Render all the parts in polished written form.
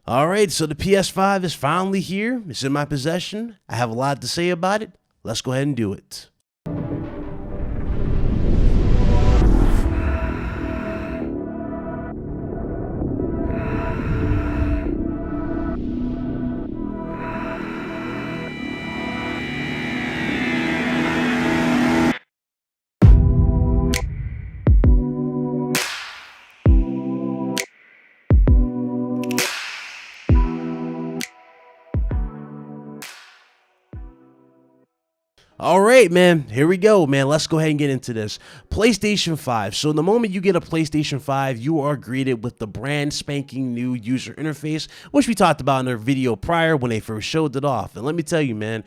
All right, so the PS5 is finally here. It's in my possession. I have a lot to say about it. Let's go ahead and do it. All right, man, here we go, man. Let's go ahead and get into this. PlayStation 5. So the moment you get a PlayStation 5, you are greeted with the brand spanking new user interface, which we talked about in our video prior when they first showed it off. And let me tell you, man,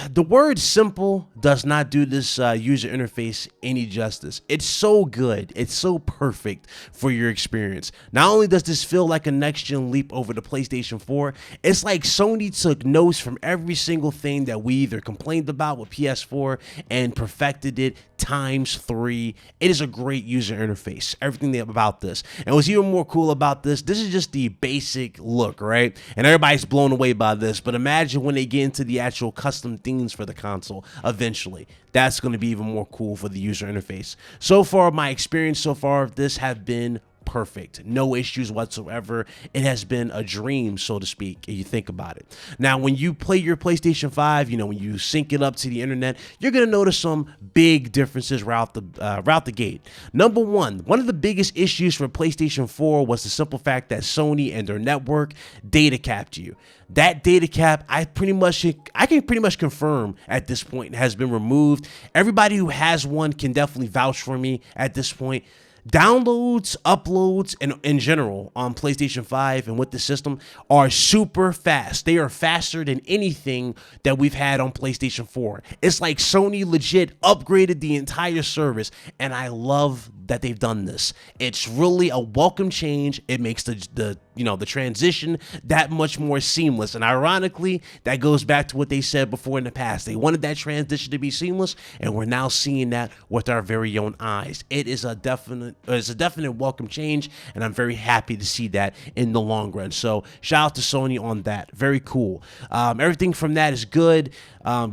the word simple does not do this user interface any justice. It's so good. It's so perfect for your experience. Not only does this feel like a next-gen leap over the PlayStation 4, it's like Sony took notes from every single thing that we either complained about with PS4 and perfected it times 3. It is a great user interface. Everything about this. And what's even more cool about this is just the basic look, right? And everybody's blown away by this, but imagine when they get into the actual custom themes for the console eventually. That's going to be even more cool for the user interface. So far, my experience so far of this have been perfect. No issues whatsoever. It has been a dream, so to speak, if you think about it. Now, when you play your PlayStation 5, you know, when you sync it up to the internet, you're going to notice some big differences right the gate. Number one of the biggest issues for PlayStation 4 was the simple fact that Sony and their network data capped you. That data cap, I can pretty much confirm at this point has been removed. Everybody who has one can definitely vouch for me at this point. Downloads, uploads, and in general on PlayStation 5 and with the system are super fast. They are faster than anything that we've had on PlayStation 4. It's like Sony legit upgraded the entire service, and I love that they've done this. It's really a welcome change. It makes the transition that much more seamless. And ironically, that goes back to what they said before in the past. They wanted that transition to be seamless, and we're now seeing that with our very own eyes. It is a definite welcome change, and I'm very happy to see that in the long run. So shout out to Sony on that. Very cool. Everything from that is good.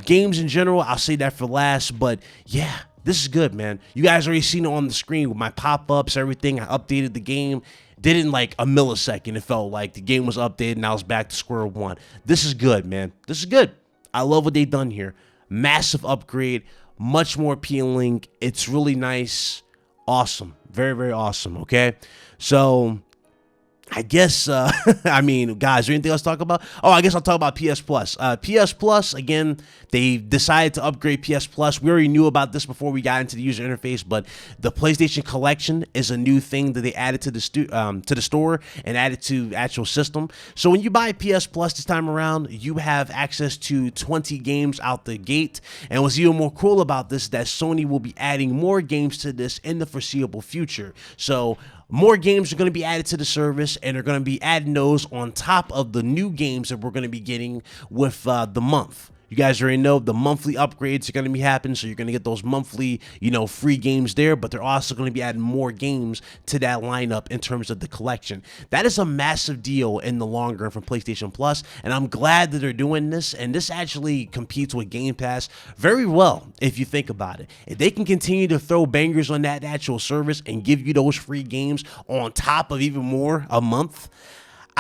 Games in general, I'll say that for last, but yeah, this is good, man. You guys already seen it on the screen with my pop-ups, everything. I updated the game. Did it in like a millisecond. It felt like the game was updated and I was back to square one. This is good, man. This is good. I love what they've done here. Massive upgrade, much more appealing. It's really nice. Awesome. Very, very awesome. Okay. So I guess, I mean, guys, is there anything else to talk about? Oh, I guess I'll talk about PS Plus. PS Plus, again, they decided to upgrade PS Plus. We already knew about this before we got into the user interface, but the PlayStation Collection is a new thing that they added to the store and added to actual system. So when you buy PS Plus this time around, you have access to 20 games out the gate. And what's even more cool about this is that Sony will be adding more games to this in the foreseeable future. So more games are going to be added to the service, and they're going to be adding those on top of the new games that we're going to be getting with the month. You guys already know the monthly upgrades are going to be happening, so you're going to get those monthly, free games there, but they're also going to be adding more games to that lineup in terms of the collection. That is a massive deal in the long run from PlayStation Plus, and I'm glad that they're doing this, and this actually competes with Game Pass very well if you think about it. If they can continue to throw bangers on that actual service and give you those free games on top of even more a month,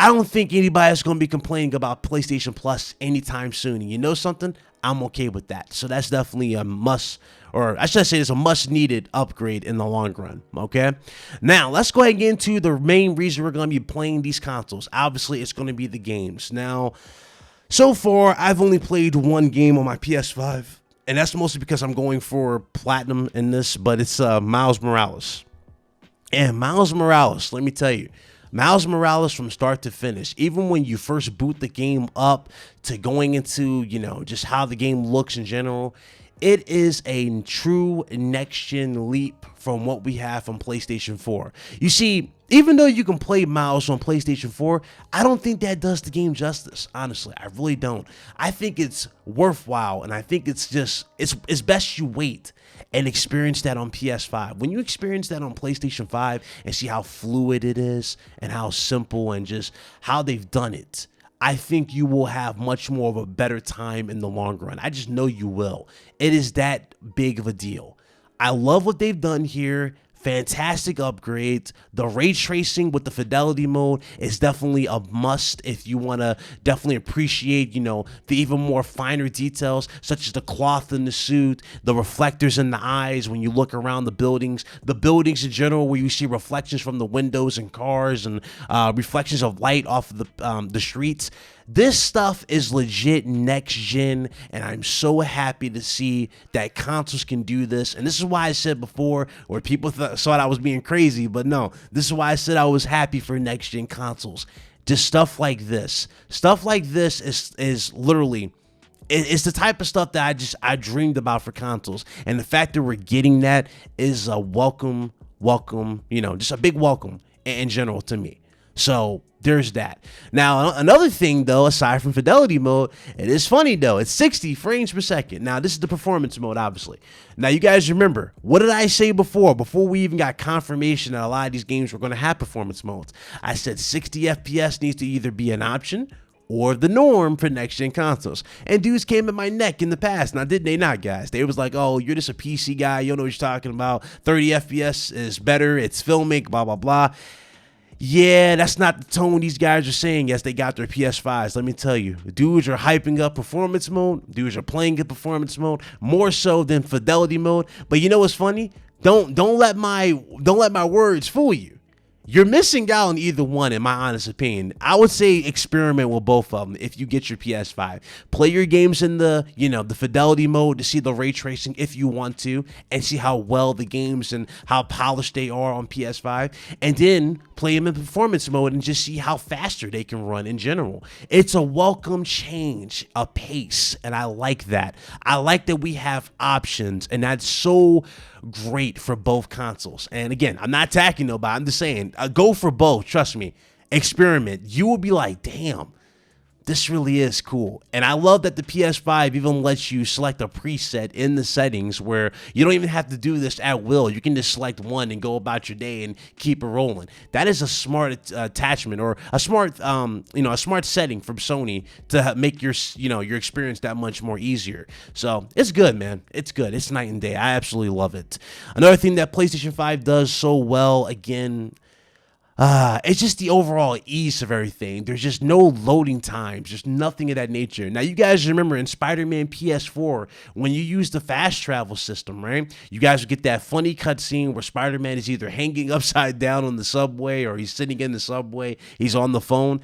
I don't think anybody's going to be complaining about PlayStation Plus anytime soon. And you know something? I'm okay with that. So that's definitely a must, or I should say it's a much-needed upgrade in the long run, okay? Now, let's go ahead and get into the main reason we're going to be playing these consoles. Obviously, it's going to be the games. Now, so far, I've only played one game on my PS5, and that's mostly because I'm going for platinum in this, but it's Miles Morales. And Miles Morales, let me tell you, Miles Morales from start to finish, even when you first boot the game up to going into, just how the game looks in general, it is a true next-gen leap from what we have from PlayStation 4. You see, Even though you can play mouse on PlayStation 4, I don't think that does the game justice. Honestly, I really don't. I think it's worthwhile, and I think it's best you wait and experience that on PS5. When you experience that on PlayStation 5 and see how fluid it is and how simple and just how they've done it, I think you will have much more of a better time in the long run. I just know you will. It is that big of a deal. I love what they've done here. Fantastic upgrades. The ray tracing with the fidelity mode is definitely a must if you want to definitely appreciate, you know, the even more finer details, such as the cloth in the suit, the reflectors in the eyes when you look around the buildings in general, where you see reflections from the windows and cars and reflections of light off of the streets. This stuff is legit next gen, and I'm so happy to see that consoles can do this. And this is why I said before, where people thought I was being crazy, but no, this is why I said I was happy for next gen consoles. Just stuff like this. Stuff like this is literally, it's the type of stuff that I dreamed about for consoles. And the fact that we're getting that is a welcome, you know, just a big welcome in general to me. So there's that. Now, another thing, though, aside from fidelity mode, it is funny, though. It's 60 frames per second. Now, this is the performance mode, obviously. Now, you guys remember, what did I say before we even got confirmation that a lot of these games were going to have performance modes? I said 60 FPS needs to either be an option or the norm for next-gen consoles. And dudes came at my neck in the past. Now, did they not, guys? They was like, oh, you're just a PC guy. You don't know what you're talking about. 30 FPS is better. It's filmic, blah, blah, blah. Yeah, that's not the tone these guys are saying as they got their PS5s. Let me tell you, dudes are hyping up performance mode. Dudes are playing good performance mode more so than fidelity mode. But you know what's funny? Don't let my words fool you. You're missing out on either one, in my honest opinion. I would say experiment with both of them if you get your PS5. Play your games in the, you know, the fidelity mode to see the ray tracing if you want to, and see how well the games and how polished they are on PS5. And then play them in performance mode and just see how faster they can run in general. It's a welcome change, a pace, and I like that. I like that we have options, and that's so great for both consoles. And again, I'm not attacking nobody. I'm just saying, go for both. Trust me. Experiment. You will be like, damn, this really is cool. And I love that the PS5 even lets you select a preset in the settings where you don't even have to do this at will. You can just select one and go about your day and keep it rolling. That is a smart attachment, or a smart, a smart setting from Sony to make your experience that much more easier. So it's good, man. It's good. It's night and day. I absolutely love it. Another thing that PlayStation 5 does so well, again, it's just the overall ease of everything. There's just no loading times. There's nothing of that nature. Now, you guys remember in Spider-Man PS4, when you use the fast travel system, right? You guys would get that funny cutscene where Spider-Man is either hanging upside down on the subway or he's sitting in the subway. He's on the phone.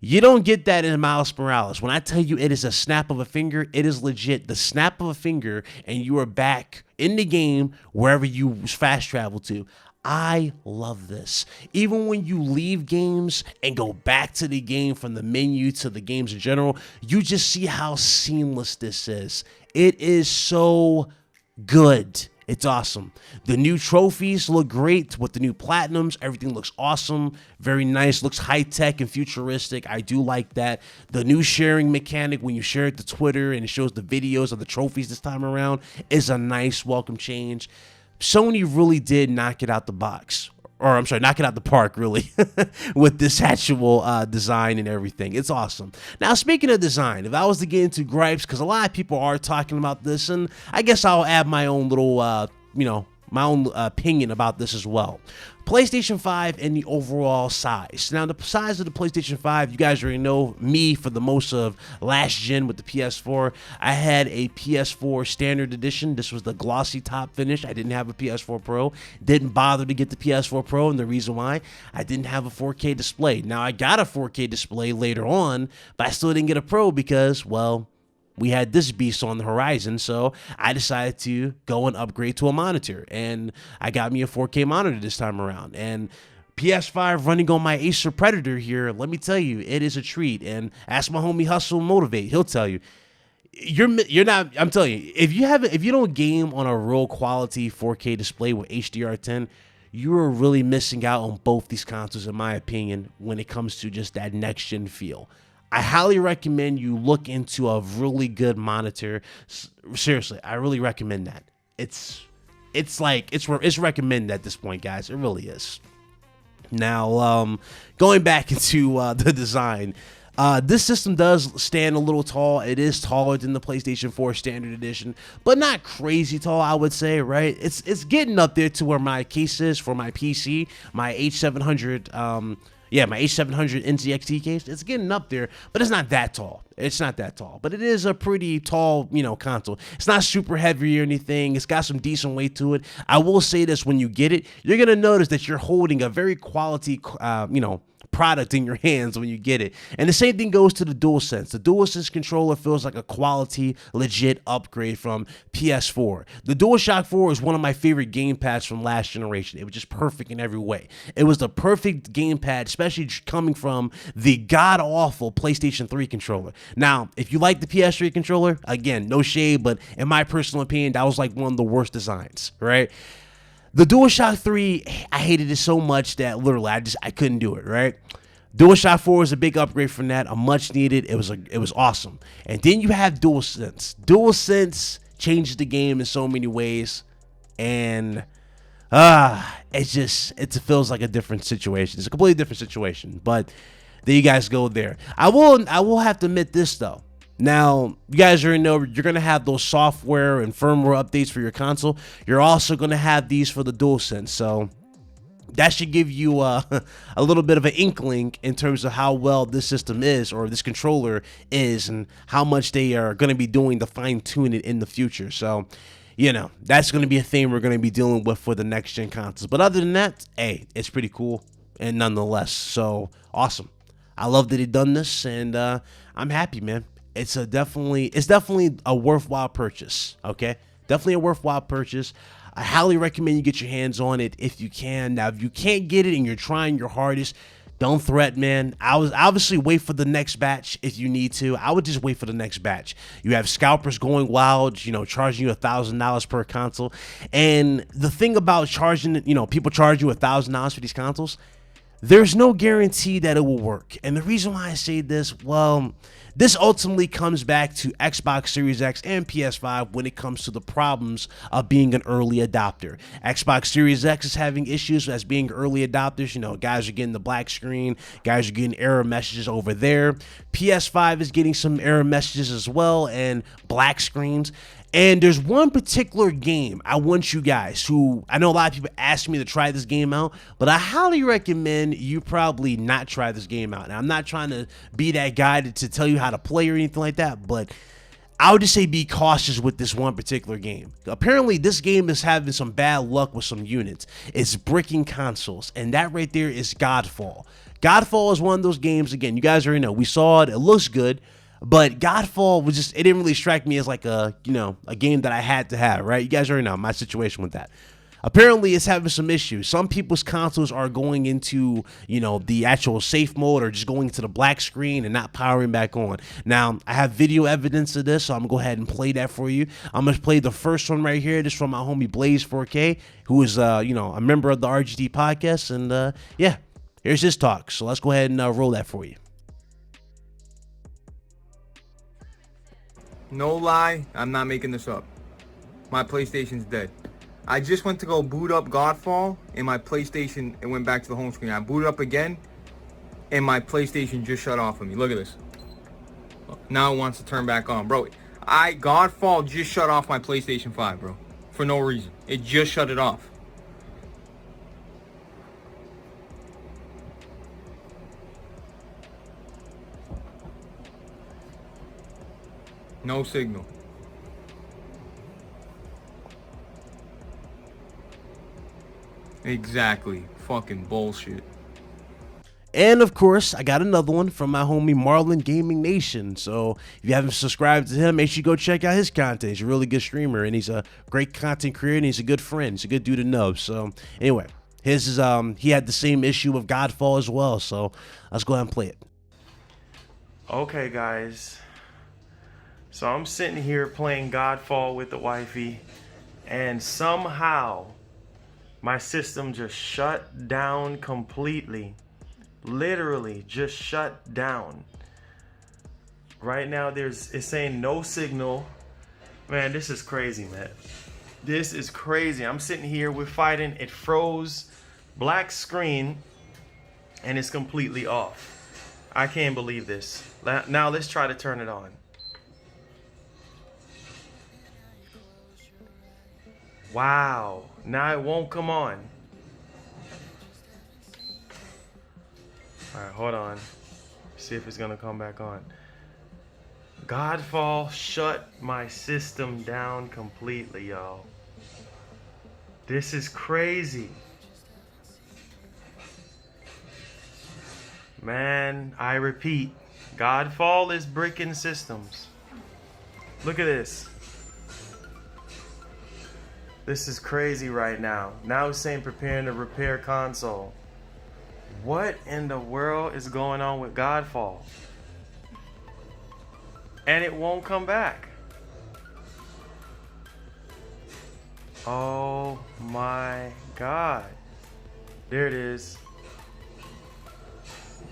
You don't get that in Miles Morales. When I tell you it is a snap of a finger, it is legit. The snap of a finger, and you are back in the game wherever you fast travel to. I love this. Even when you leave games and go back to the game from the menu to the games in general, you just see how seamless this is. It is so good. It's awesome. The new trophies look great with the new platinums. Everything looks awesome. Very nice. Looks high-tech and futuristic. I do like that. The new sharing mechanic, when you share it to Twitter and it shows the videos of the trophies this time around, is a nice welcome change. Sony really did knock it out the box. Or I'm sorry, knock it out the park, really, with this actual design and everything. It's awesome. Now, speaking of design, if I was to get into gripes, because a lot of people are talking about this, and I guess I'll add my own little, my own opinion about this as well. PlayStation 5 and the overall size. Now, the size of the PlayStation 5, you guys already know me for the most of last gen with the PS4. I had a PS4 Standard Edition. This was the glossy top finish. I didn't have a PS4 Pro. Didn't bother to get the PS4 Pro, and the reason why, I didn't have a 4K display. Now, I got a 4K display later on, but I still didn't get a Pro because, well, we had this beast on the horizon, so I decided to go and upgrade to a monitor, and I got me a 4K monitor this time around. And PS5 running on my Acer Predator here, let me tell you, it is a treat. And ask my homie Hustle Motivate, he'll tell you. You're not, I'm telling you, if you don't game on a real quality 4K display with HDR10, you are really missing out on both these consoles, in my opinion, when it comes to just that next-gen feel. I highly recommend you look into a really good monitor. Seriously, I really recommend that. It's recommended at this point, guys. It really is. Now, going back into the design, this system does stand a little tall. It is taller than the PlayStation 4 Standard Edition, but not crazy tall, I would say, right? It's getting up there to where my case is for my PC, my H700, my H700 NZXT case. It's getting up there, but it's not that tall. It's not that tall, but it is a pretty tall, console. It's not super heavy or anything. It's got some decent weight to it. I will say this: when you get it, you're gonna notice that you're holding a very quality, product in your hands when you get it. And the same thing goes to the DualSense. The DualSense controller feels like a quality, legit upgrade from PS4. The DualShock 4 is one of my favorite gamepads from last generation. It was just perfect in every way. It was the perfect gamepad, especially coming from the god-awful PlayStation 3 controller. Now, if you like the PS3 controller, again, no shade, but in my personal opinion, that was like one of the worst designs, right? The DualShock 3, I hated it so much that literally I couldn't do it, right? DualShock 4 is a big upgrade from that, a much needed. It was awesome. And then you have DualSense. DualSense changes the game in so many ways, and it feels like a different situation. It's a completely different situation. But there you guys go there. I will have to admit this though. Now, you guys already know you're going to have those software and firmware updates for your console. You're also going to have these for the DualSense. So that should give you a little bit of an inkling in terms of how well this system is, or this controller is, and how much they are going to be doing to fine-tune it in the future. So, that's going to be a thing we're going to be dealing with for the next-gen consoles. But other than that, hey, it's pretty cool, and nonetheless, so awesome. I love that they've done this, and I'm happy, man. It's definitely a worthwhile purchase, okay? Definitely a worthwhile purchase. I highly recommend you get your hands on it if you can. Now, if you can't get it and you're trying your hardest, don't threat, man. I was obviously wait for the next batch if you need to. I would just wait for the next batch. You have scalpers going wild, charging you $1,000 per console. And the thing about charging, people charge you $1,000 for these consoles, there's no guarantee that it will work. And the reason why I say this, well, this ultimately comes back to Xbox Series X and PS5 when it comes to the problems of being an early adopter. Xbox Series X is having issues as being early adopters. Guys are getting the black screen. Guys are getting error messages over there. PS5 is getting some error messages as well and black screens. And there's one particular game I want you guys who, I know a lot of people ask me to try this game out, but I highly recommend you probably not try this game out. Now, I'm not trying to be that guy to tell you how to play or anything like that, but I would just say be cautious with this one particular game. Apparently, this game is having some bad luck with some units. It's bricking consoles, and that right there is Godfall. Godfall is one of those games, again, you guys already know. We saw it. It looks good. But Godfall was it didn't really strike me as like a game that I had to have, right? You guys already know my situation with that. Apparently, it's having some issues. Some people's consoles are going into, the actual safe mode, or just going into the black screen and not powering back on. Now, I have video evidence of this, so I'm going to go ahead and play that for you. I'm going to play the first one right here. This is from my homie Blaze 4K, who is, a member of the RGT podcast. And, here's his talk. So let's go ahead and roll that for you. No lie, I'm not making this up. My PlayStation's dead. I just went to go boot up Godfall, and my PlayStation, it went back to the home screen. I booted up again, and my PlayStation just shut off on me. Look at this. Now it wants to turn back on. Bro, Godfall just shut off my PlayStation 5, bro. For no reason. It just shut it off. No signal. Exactly. Fucking bullshit. And of course, I got another one from my homie Marlon Gaming Nation. So if you haven't subscribed to him, make sure you go check out his content. He's a really good streamer, and he's a great content creator, and he's a good friend. He's a good dude to know. So anyway, his is he had the same issue with Godfall as well. So let's go ahead and play it. Okay, guys. So I'm sitting here playing Godfall with the wifey, and somehow My system just shut down completely. Literally just shut down. Right now it's saying no signal. Man, this is crazy, man. This is crazy. I'm sitting here, we're fighting, it froze, black screen, and it's completely off. I can't believe this. Now let's try to turn it on. Wow, now it won't come on. All right, hold on. See if it's gonna come back on. Godfall shut my system down completely, y'all. This is crazy. Man, I repeat, Godfall is bricking systems. Look at this. This is crazy right now. Now it's saying preparing to repair console. What in the world is going on with Godfall? And it won't come back. Oh my God. There it is.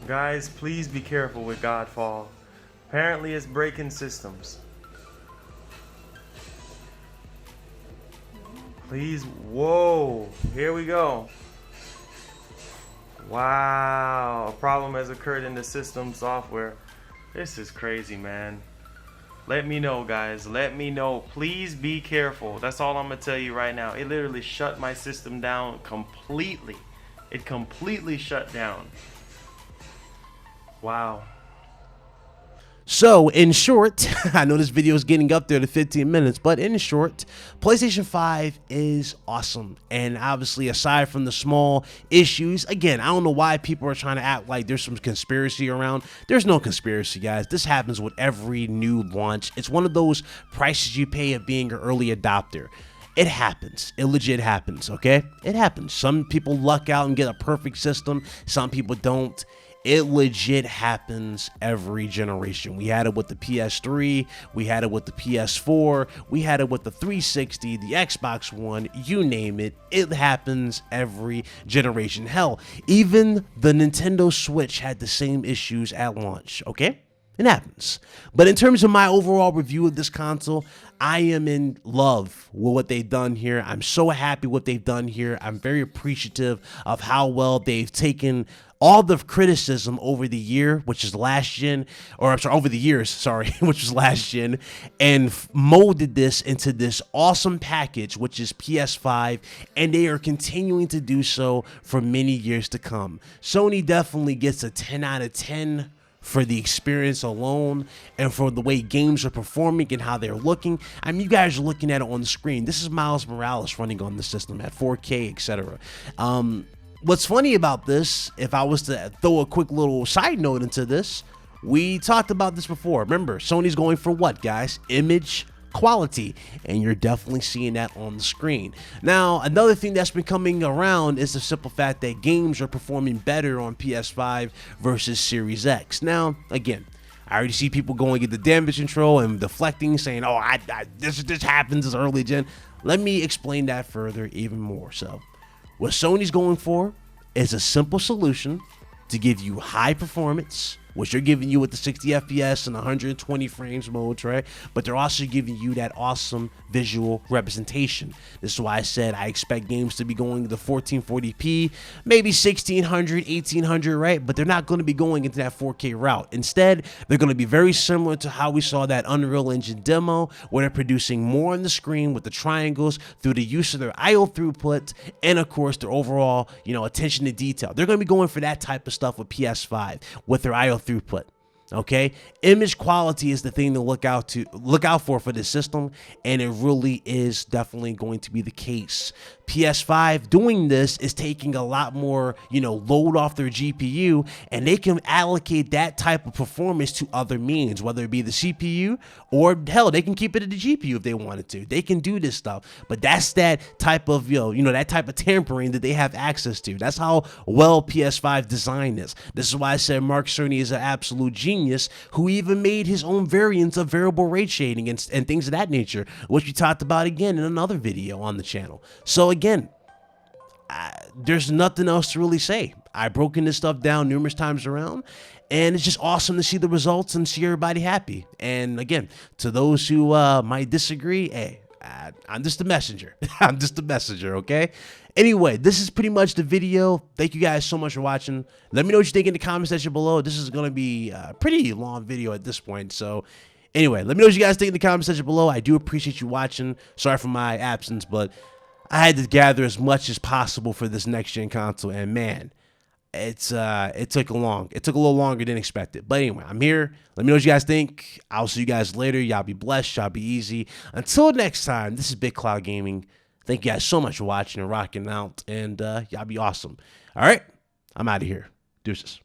Guys, please be careful with Godfall. Apparently it's breaking systems. Please, whoa, here we go. Wow, a problem has occurred in the system software. This is crazy, man. Let me know, guys. Let me know. Please be careful. That's all I'm gonna tell you right now. It literally shut my system down completely. It completely shut down. Wow. So, in short, I know this video is getting up there to 15 minutes, but in short, PlayStation 5 is awesome. And obviously, aside from the small issues, again, I don't know why people are trying to act like there's some conspiracy around. There's no conspiracy, guys. This happens with every new launch. It's one of those prices you pay of being an early adopter. It happens. It legit happens, okay? It happens. Some people luck out and get a perfect system. Some people don't. It legit happens every generation. We had it with the PS3, we had it with the PS4, we had it with the 360, the Xbox One, you name it. It happens every generation. Hell, even the Nintendo Switch had the same issues at launch, okay? It happens. But in terms of my overall review of this console, I am in love with what they've done here. I'm so happy what they've done here. I'm very appreciative of how well they've taken all the criticism over the year, which is last gen, or I'm sorry, over the years, sorry, which was last gen, and molded this into this awesome package, which is PS5, and they are continuing to do so for many years to come. Sony definitely gets a 10 out of 10 for the experience alone and for the way games are performing and how they're looking. I mean, you guys are looking at it on the screen. This is Miles Morales running on the system at 4K, etc. What's funny about this, if I was to throw a quick little side note into this, we talked about this before. Remember, Sony's going for what, guys? Image quality, and you're definitely seeing that on the screen. Now, another thing that's been coming around is the simple fact that games are performing better on PS5 versus Series X. Now, again, I already see people going at the damage control and deflecting, saying, oh, this happens as early gen. Let me explain that further even more. So, what Sony's going for is a simple solution to give you high performance, which they're giving you with the 60 FPS and 120 frames modes, right? But they're also giving you that awesome visual representation. This is why I said I expect games to be going to 1440p, maybe 1600, 1800, right? But they're not going to be going into that 4K route. Instead, they're going to be very similar to how we saw that Unreal Engine demo, where they're producing more on the screen with the triangles through the use of their IO throughput and, of course, their overall, attention to detail. They're going to be going for that type of stuff with PS5 with their IO throughput. Okay, image quality is the thing to look out for this system, and it really is definitely going to be the case. PS5 doing this is taking a lot more, load off their GPU, and they can allocate that type of performance to other means, whether it be the CPU or hell, they can keep it at the GPU if they wanted to. They can do this stuff, but that's that type of, that type of tampering that they have access to. That's how well PS5 designed this. This is why I said Mark Cerny is an absolute genius, who even made his own variants of variable rate shading and things of that nature, which we talked about again in another video on the channel. So again, there's nothing else to really say. I've broken this stuff down numerous times around, and it's just awesome to see the results and see everybody happy. And again, to those who might disagree, hey, I'm just a messenger. I'm just a messenger, okay? Anyway, this is pretty much the video. Thank you guys so much for watching. Let me know what you think in the comment section below. This is going to be a pretty long video at this point, so anyway, let me know what you guys think in the comment section below. I do appreciate you watching. Sorry for my absence, but I had to gather as much as possible for this next gen console, and man, it took a little longer than expected. But anyway, I'm here. Let me know what you guys think. I'll see you guys later. Y'all be blessed. Y'all be easy. Until next time, this is Big Cloud Gaming. Thank you guys so much for watching and rocking out, and y'all be awesome. All right, I'm out of here. Deuces.